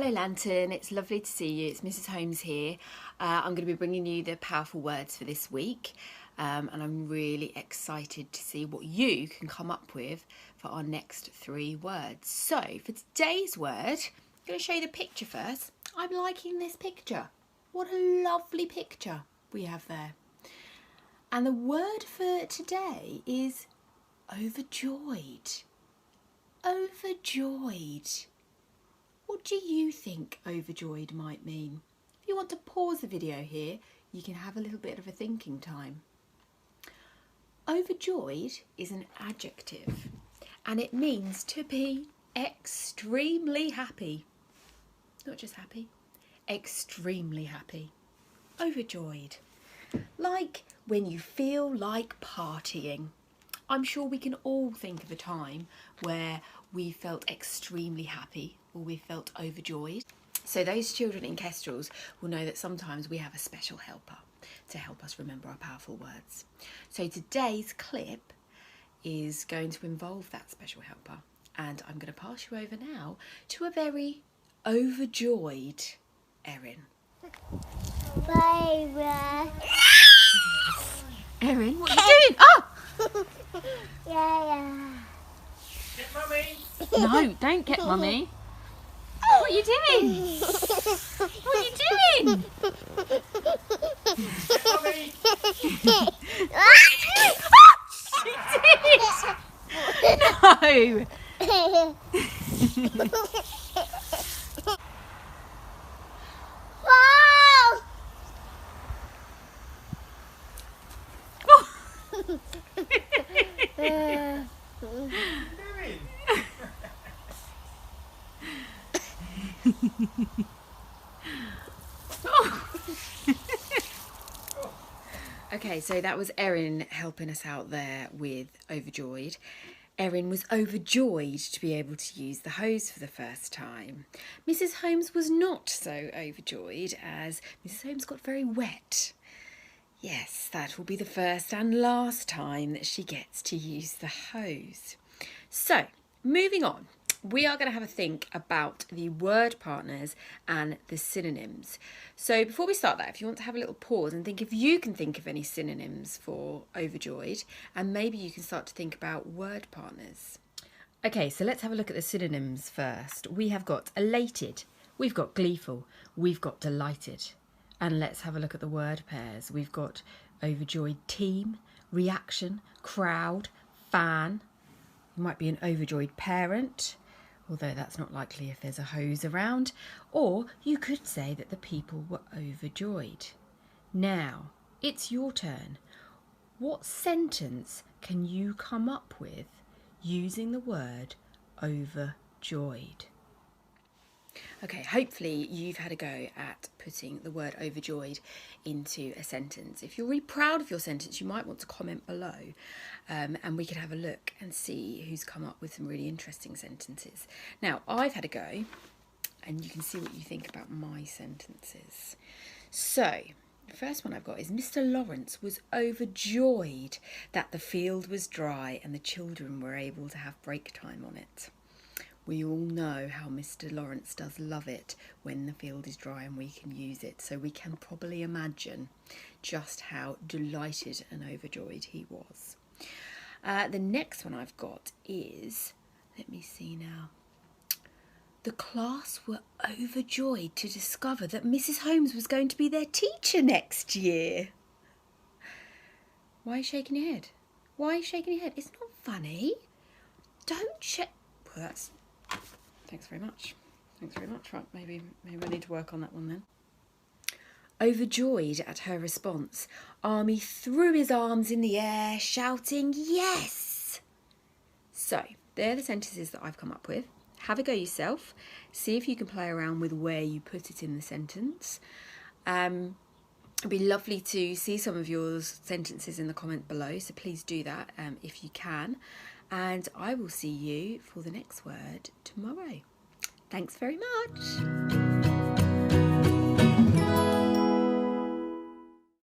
Hello Lantern, it's lovely to see you. It's Mrs. Holmes here. I'm going to be bringing you the powerful words for this week, and I'm really excited to see what you can come up with for our next 3 words. So for today's word, I'm going to show you the picture first. I'm liking this picture. What a lovely picture we have there. And the word for today is overjoyed. Overjoyed. What do you think overjoyed might mean? If you want to pause the video here, you can have a little bit of a thinking time. Overjoyed is an adjective and it means to be extremely happy. Not just happy, extremely happy. Overjoyed. Like when you feel like partying. I'm sure we can all think of a time where we felt extremely happy or we felt overjoyed. So those children in Kestrels will know that sometimes we have a special helper to help us remember our powerful words. So today's clip is going to involve that special helper, and I'm going to pass you over now to a very overjoyed Erin. Bye. Erin, what are you doing? Oh! Yeah. Get Mummy! No, don't get Mummy. What are you doing? What are you doing? Get Mummy! She did! No! Wow! Okay, so that was Erin helping us out there with overjoyed. Erin was overjoyed to be able to use the hose for the first time. Mrs. Holmes was not so overjoyed as Mrs. Holmes got very wet. Yes, that will be the first and last time that she gets to use the hose. So, moving on. We are going to have a think about the word partners and the synonyms. So before we start that, if you want to have a little pause and think if you can think of any synonyms for overjoyed, and maybe you can start to think about word partners. Okay, so let's have a look at the synonyms first. We have got elated, we've got gleeful, we've got delighted. And let's have a look at the word pairs. We've got overjoyed team, reaction, crowd, fan. You might be an overjoyed parent, although that's not likely if there's a hose around. Or you could say that the people were overjoyed. Now, it's your turn. What sentence can you come up with using the word overjoyed? Okay, hopefully you've had a go at putting the word overjoyed into a sentence. If you're really proud of your sentence, you might want to comment below, and we can have a look and see who's come up with some really interesting sentences. Now, I've had a go, and you can see what you think about my sentences. So, the first one I've got is Mr. Lawrence was overjoyed that the field was dry and the children were able to have break time on it. We all know how Mr. Lawrence does love it when the field is dry and we can use it. So we can probably imagine just how delighted and overjoyed he was. The next one I've got is, let me see now. The class were overjoyed to discover that Mrs. Holmes was going to be their teacher next year. Why are you shaking your head? Why are you shaking your head? It's not funny. Don't shake. Well, that's... Thanks very much. Thanks very much. Right, maybe I need to work on that one then. Overjoyed at her response, Army threw his arms in the air, shouting, "Yes!" So, they're the sentences that I've come up with. Have a go yourself. See if you can play around with where you put it in the sentence. It'd be lovely to see some of your sentences in the comment below, so please do that if you can. And I will see you for the next word tomorrow. Thanks very much.